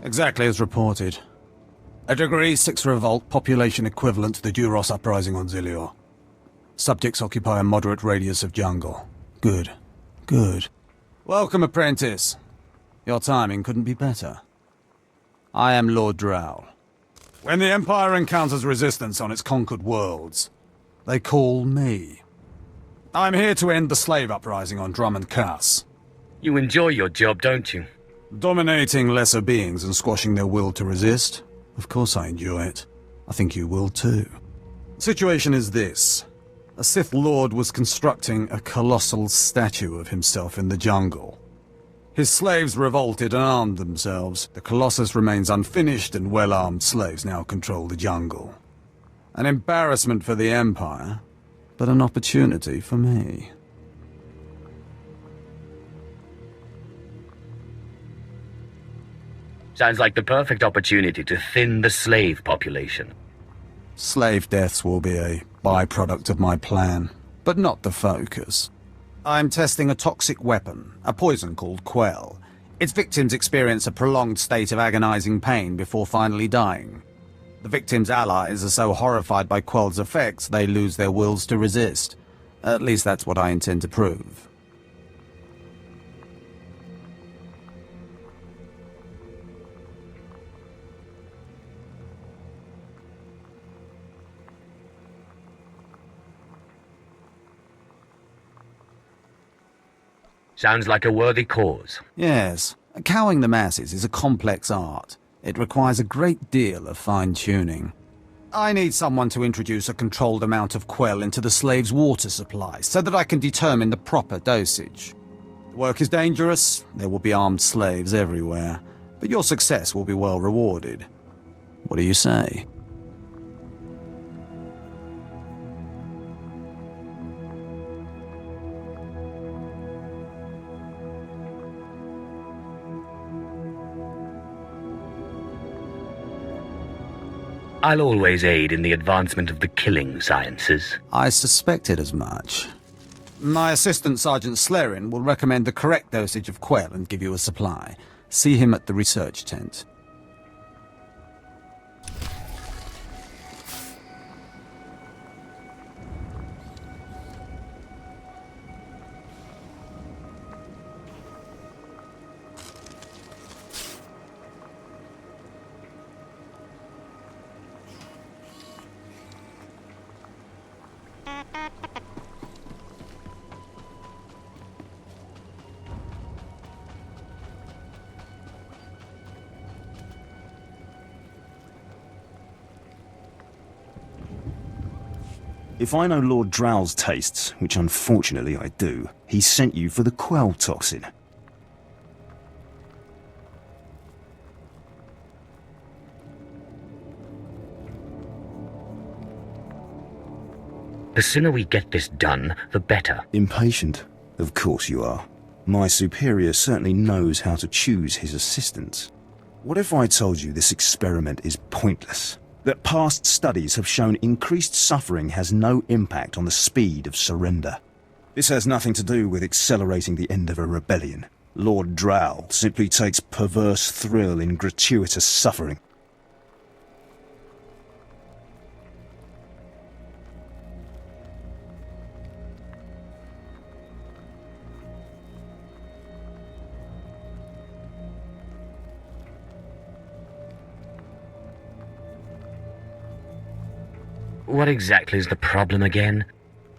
Exactly as reported. A Degree 6 revolt, population equivalent to the Duros uprising on Zilior. Subjects occupy a moderate radius of jungle. Good. Good. Welcome, apprentice. Your timing couldn't be better. I am Lord Drow. When the Empire encounters resistance on its conquered worlds, they call me. I'm here to end the slave uprising on Drummond Cass. You enjoy your job, don't you? Dominating lesser beings and squashing their will to resist? Of course I enjoy it. I think you will too. The situation is this. A Sith Lord was constructing a colossal statue of himself in the jungle. His slaves revolted and armed themselves. The Colossus remains unfinished, and well-armed slaves now control the jungle. An embarrassment for the Empire, but an opportunity for me. Sounds like the perfect opportunity to thin the slave population. Slave deaths will be a byproduct of my plan, but not the focus. I'm testing a toxic weapon, a poison called Quell. Its victims experience a prolonged state of agonizing pain before finally dying. The victims' allies are so horrified by Quell's effects they lose their wills to resist. At least that's what I intend to prove. Sounds like a worthy cause. Yes. Cowing the masses is a complex art. It requires a great deal of fine-tuning. I need someone to introduce a controlled amount of Quell into the slave's water supply, so that I can determine the proper dosage. The work is dangerous, there will be armed slaves everywhere, but your success will be well rewarded. What do you say? I'll always aid in the advancement of the killing sciences. I suspected as much. My assistant, Sergeant Slerin, will recommend the correct dosage of Quell and give you a supply. See him at the research tent. If I know Lord Drow's tastes, which unfortunately I do, he sent you for the Quell toxin. The sooner we get this done, the better. Impatient? Of course you are. My superior certainly knows how to choose his assistants. What if I told you this experiment is pointless? That past studies have shown increased suffering has no impact on the speed of surrender. This has nothing to do with accelerating the end of a rebellion. Lord Drow simply takes perverse thrill in gratuitous suffering. What exactly is the problem again?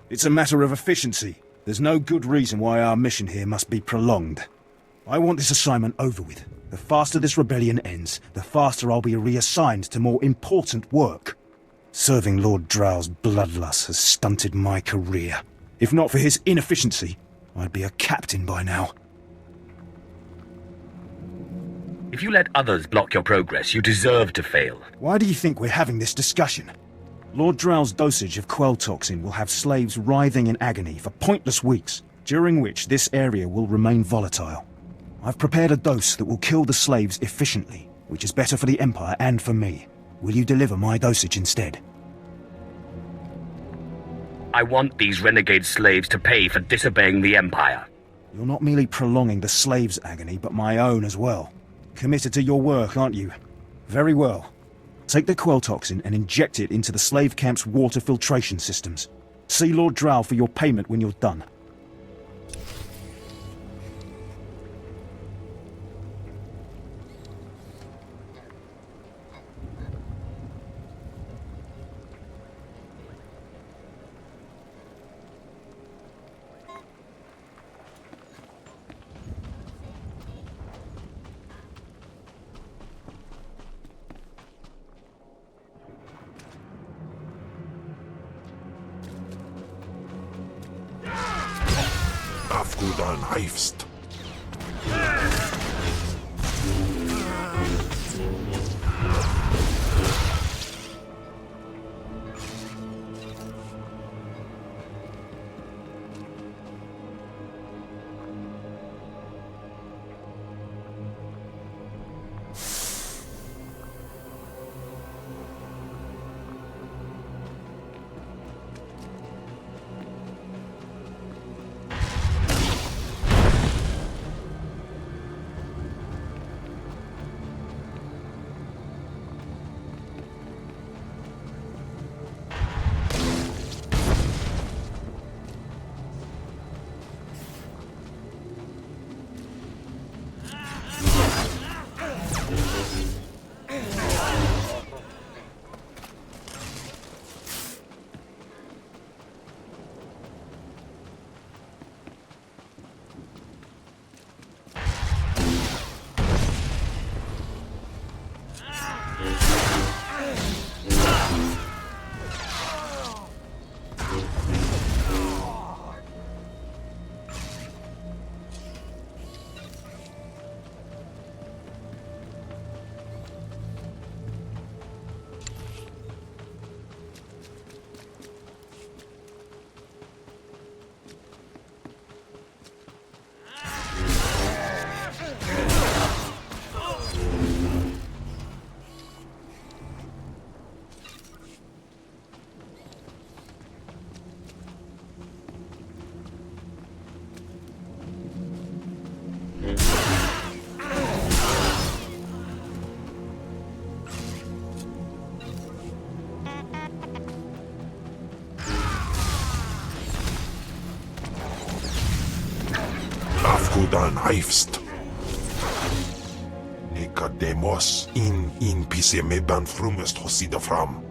It's a matter of efficiency. There's no good reason why our mission here must be prolonged. I want this assignment over with. The faster this rebellion ends, the faster I'll be reassigned to more important work. Serving Lord Drow's bloodlust has stunted my career. If not for his inefficiency, I'd be a captain by now. If you let others block your progress, you deserve to fail. Why do you think we're having this discussion? Lord Drow's dosage of Quell toxin will have slaves writhing in agony for pointless weeks, during which this area will remain volatile. I've prepared a dose that will kill the slaves efficiently, which is better for the Empire and for me. Will you deliver my dosage instead? I want these renegade slaves to pay for disobeying the Empire. You're not merely prolonging the slaves' agony, but my own as well. Committed to your work, aren't you? Very well. Take the quell toxin and inject it into the slave camp's water filtration systems. See Lord Drow for your payment when you're done. Afgoodan Heifst. Afgoodan Heifst. Nicodemus in pisse meban frumest hosida fram.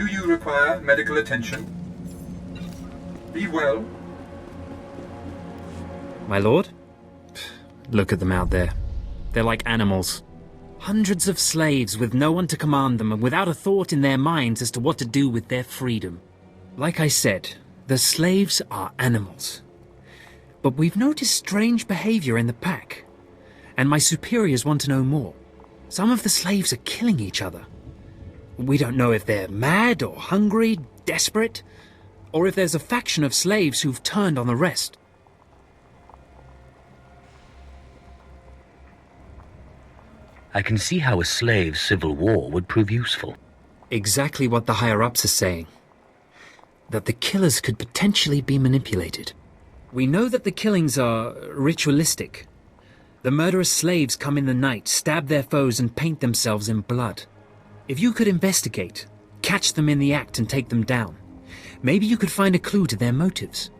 Do you require medical attention? Be well. My lord? Look at them out there. They're like animals. Hundreds of slaves with no one to command them and without a thought in their minds as to what to do with their freedom. Like I said, the slaves are animals. But we've noticed strange behavior in the pack. And my superiors want to know more. Some of the slaves are killing each other. We don't know if they're mad or hungry, desperate, or if there's a faction of slaves who've turned on the rest. I can see how a slave civil war would prove useful. Exactly what the higher-ups are saying. That the killers could potentially be manipulated. We know that the killings are ritualistic. The murderous slaves come in the night, stab their foes and paint themselves in blood. If you could investigate, catch them in the act and take them down, maybe you could find a clue to their motives.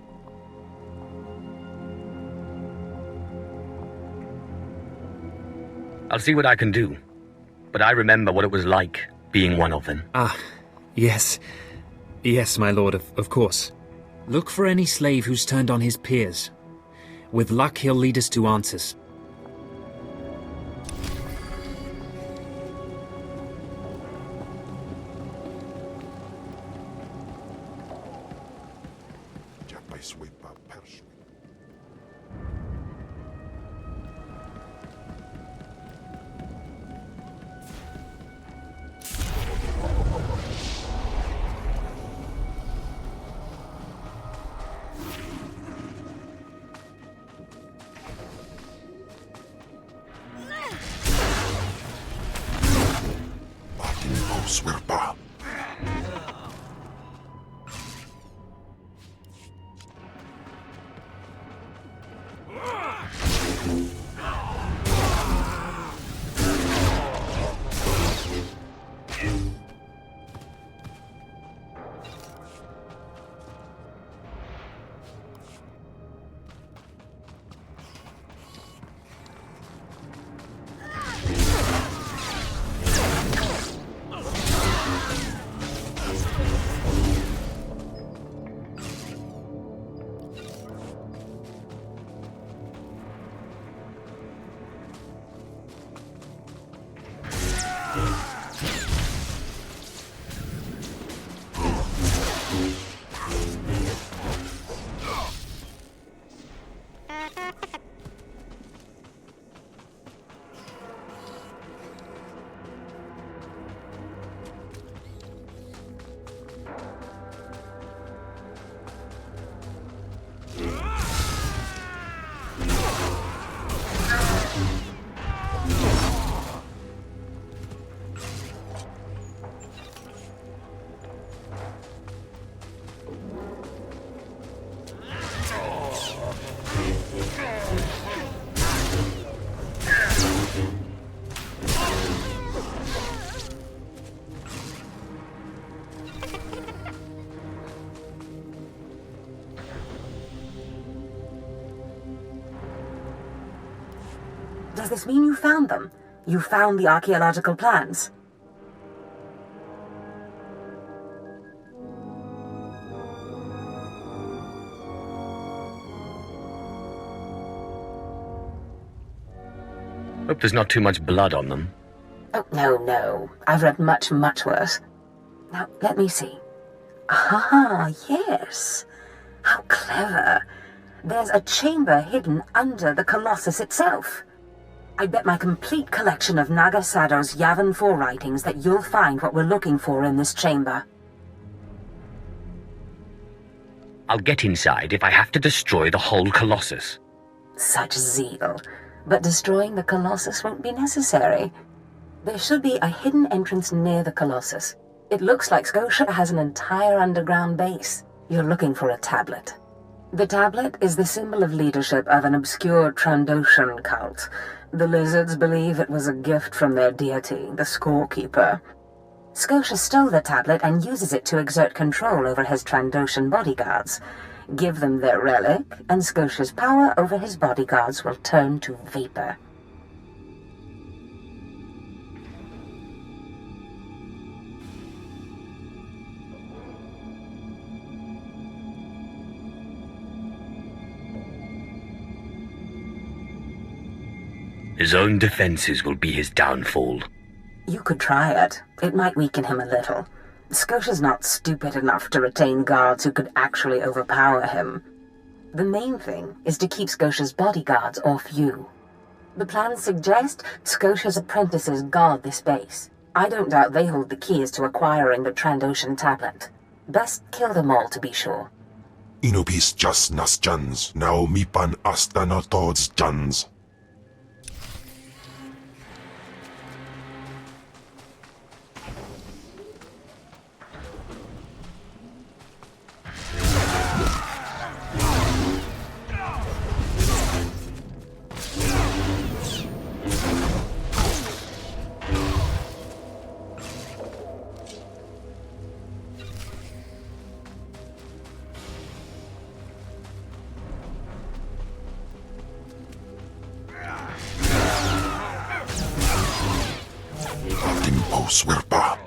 I'll see what I can do. But I remember what it was like being one of them. Ah, yes. Yes, my lord, of course. Look for any slave who's turned on his peers. With luck, he'll lead us to answers. Swerpa. Does this mean you found them? You found the archaeological plans? Hope there's not too much blood on them. Oh, no. I've read much, much worse. Now, let me see. Ah, yes. How clever. There's a chamber hidden under the Colossus itself. I bet my complete collection of Naga Sado's Yavin 4 writings that you'll find what we're looking for in this chamber. I'll get inside if I have to destroy the whole Colossus. Such zeal. But destroying the Colossus won't be necessary. There should be a hidden entrance near the Colossus. It looks like Scotia has an entire underground base. You're looking for a tablet. The tablet is the symbol of leadership of an obscure Trandoshan cult. The lizards believe it was a gift from their deity, the Scorekeeper. Scotia stole the tablet and uses it to exert control over his Trandoshan bodyguards. Give them their relic, and Scotia's power over his bodyguards will turn to vapor. His own defenses will be his downfall. You could try it. It might weaken him a little. Scotia's not stupid enough to retain guards who could actually overpower him. The main thing is to keep Scotia's bodyguards off you. The plans suggest Scotia's apprentices guard this base. I don't doubt they hold the keys to acquiring the Trandoshan tablet. Best kill them all to be sure. Inubis jas nas jans, now mipan astana tods jans. Swerpa.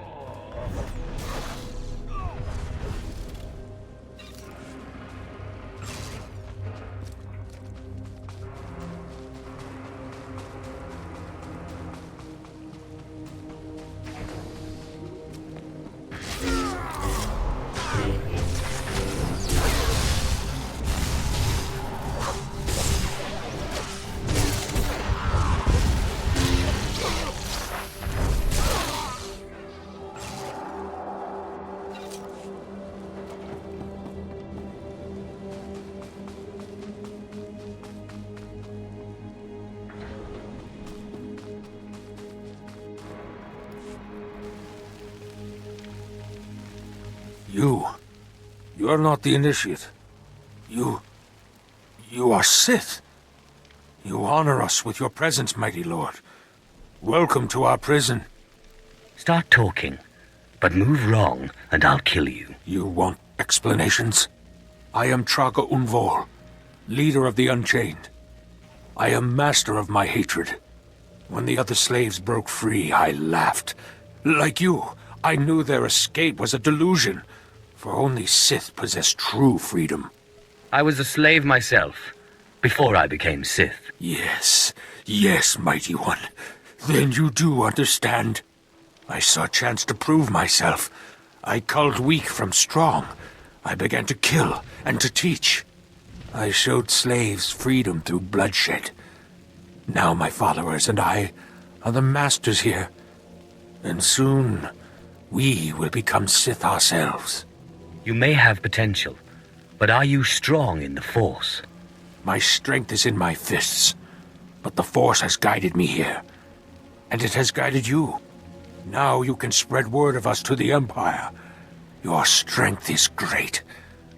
You're not the initiate. You are Sith. You honor us with your presence, mighty lord. Welcome to our prison. Start talking, but move wrong and I'll kill you. You want explanations? I am Traga Unvor, leader of the Unchained. I am master of my hatred. When the other slaves broke free, I laughed. Like you, I knew their escape was a delusion, for only Sith possess true freedom. I was a slave myself, before I became Sith. Yes, mighty one. Then you do understand. I saw a chance to prove myself. I culled weak from strong. I began to kill and to teach. I showed slaves freedom through bloodshed. Now my followers and I are the masters here. And soon, we will become Sith ourselves. You may have potential, but are you strong in the Force? My strength is in my fists, but the Force has guided me here. And it has guided you. Now you can spread word of us to the Empire. Your strength is great.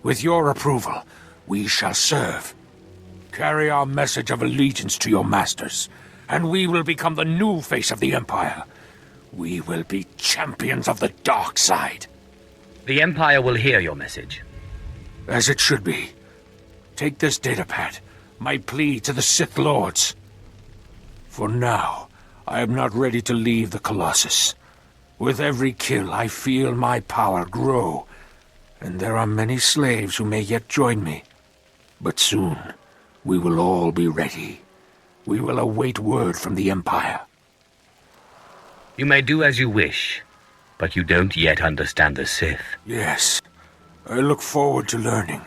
With your approval, we shall serve. Carry our message of allegiance to your masters, and we will become the new face of the Empire. We will be champions of the dark side. The Empire will hear your message. As it should be. Take this datapad, my plea to the Sith Lords. For now, I am not ready to leave the Colossus. With every kill, I feel my power grow, and there are many slaves who may yet join me. But soon, we will all be ready. We will await word from the Empire. You may do as you wish, but you don't yet understand the Sith. Yes, I look forward to learning.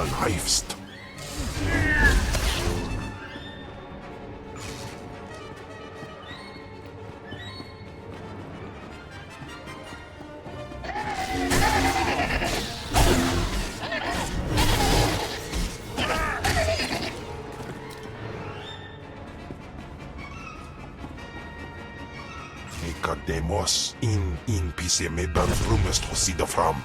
Mipan Heifst. Demos in pise me ban frumest hosida fram.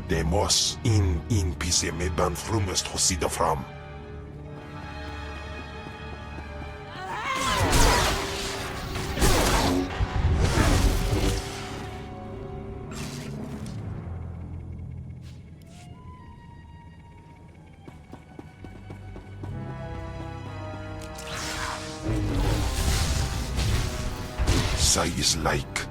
Demos in pise me ban frumest hosida fram. Sai is like.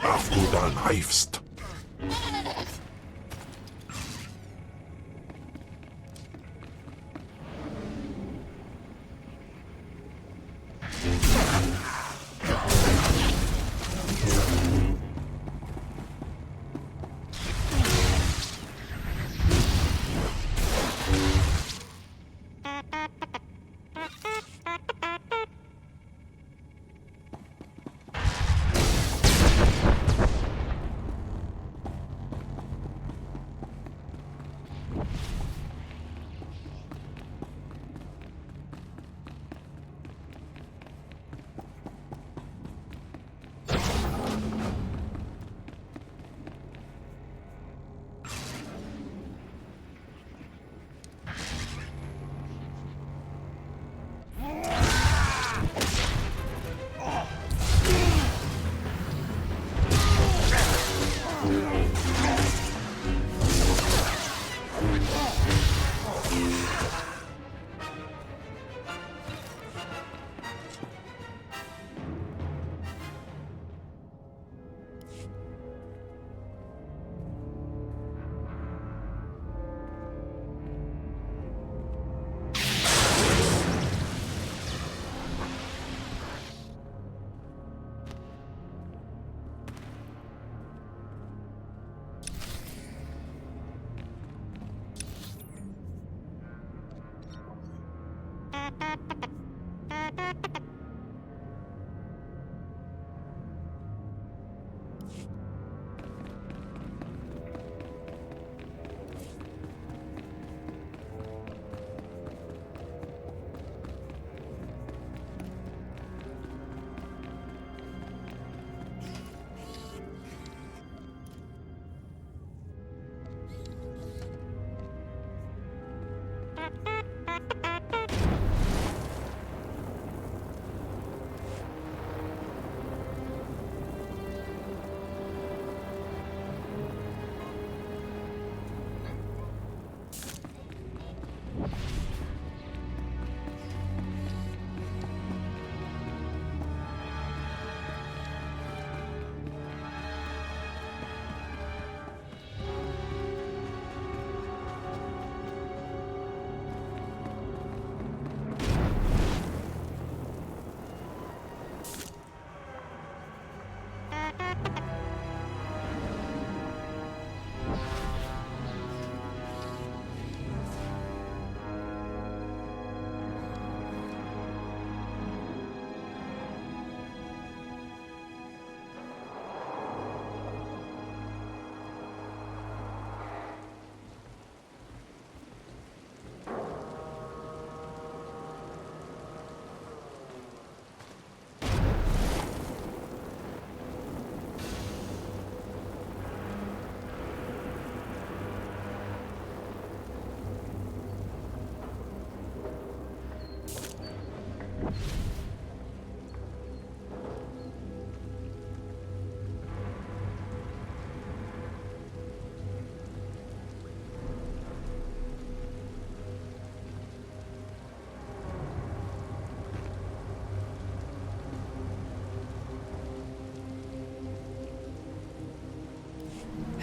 Auf du dann heifst.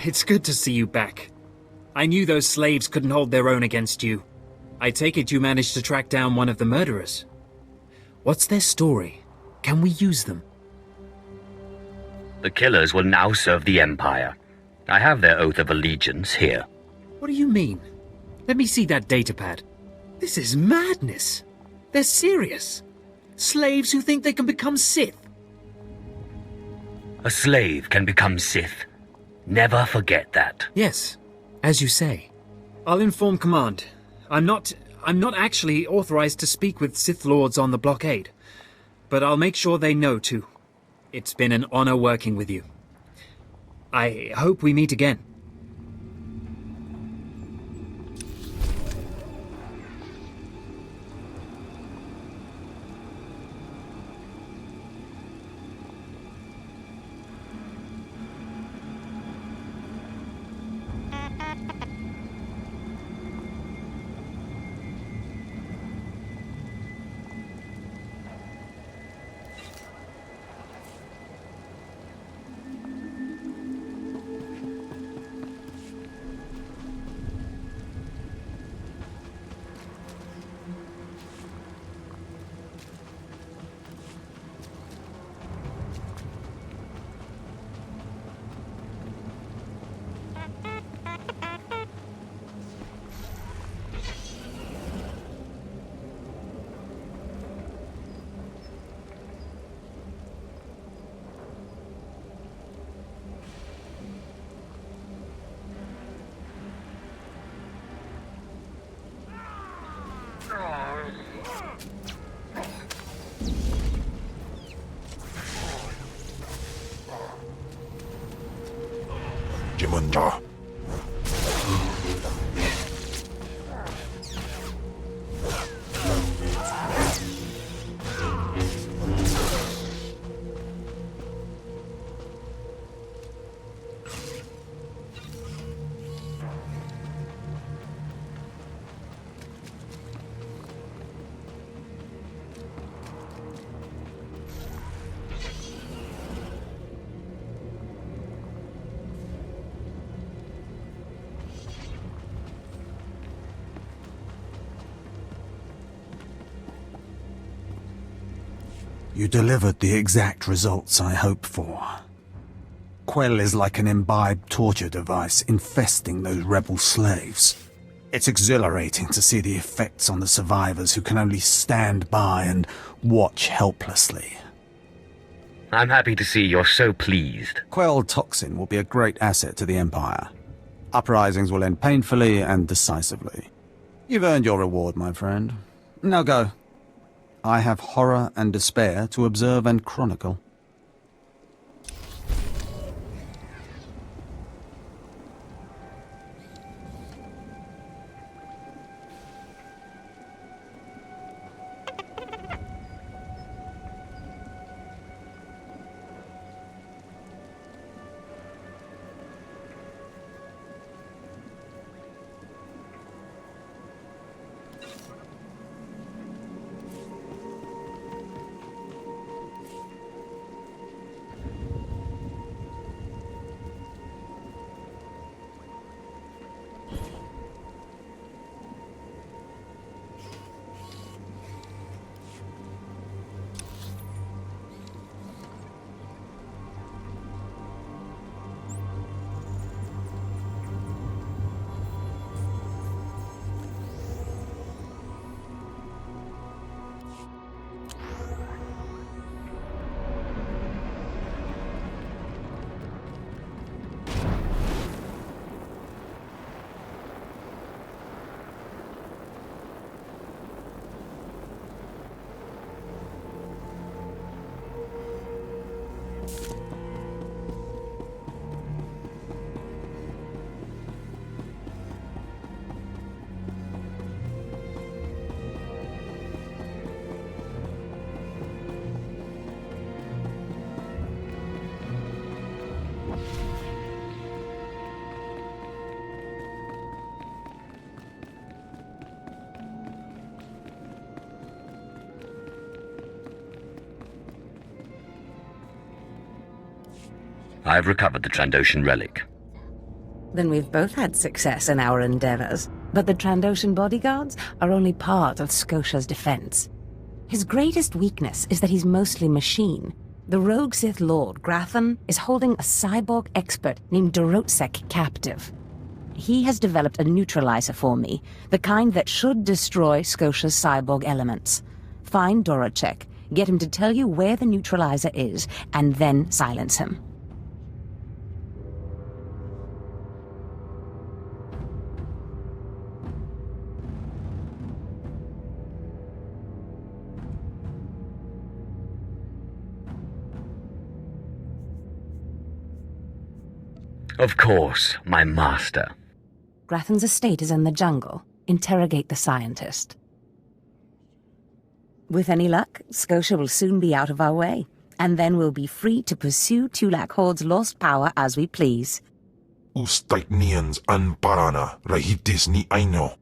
It's good to see you back. I knew those slaves couldn't hold their own against you. I take it you managed to track down one of the murderers. What's their story? Can we use them? The killers will now serve the Empire. I have their oath of allegiance here. What do you mean? Let me see that datapad. This is madness. They're serious. Slaves who think they can become Sith. A slave can become Sith. Never forget that. Yes, as you say. I'll inform Command. I'm not actually authorized to speak with Sith Lords on the blockade. But I'll make sure they know, too. It's been an honor working with you. I hope we meet again. Jimunda. You delivered the exact results I hoped for. Quell is like an imbibed torture device infesting those rebel slaves. It's exhilarating to see the effects on the survivors who can only stand by and watch helplessly. I'm happy to see you're so pleased. Quell toxin will be a great asset to the Empire. Uprisings will end painfully and decisively. You've earned your reward, my friend. Now go. I have horror and despair to observe and chronicle. I've recovered the Trandoshan relic. Then we've both had success in our endeavors. But the Trandoshan bodyguards are only part of Scotia's defense. His greatest weakness is that he's mostly machine. The rogue Sith Lord, Grathan, is holding a cyborg expert named Dorotsek captive. He has developed a neutralizer for me, the kind that should destroy Scotia's cyborg elements. Find Dorotsek, get him to tell you where the neutralizer is, and then silence him. Of course, my master. Grathan's estate is in the jungle. Interrogate the scientist. With any luck, Scotia will soon be out of our way, and then we'll be free to pursue Tulak Horde's lost power as we please. Ustait nians an parana, rahitis ni aino.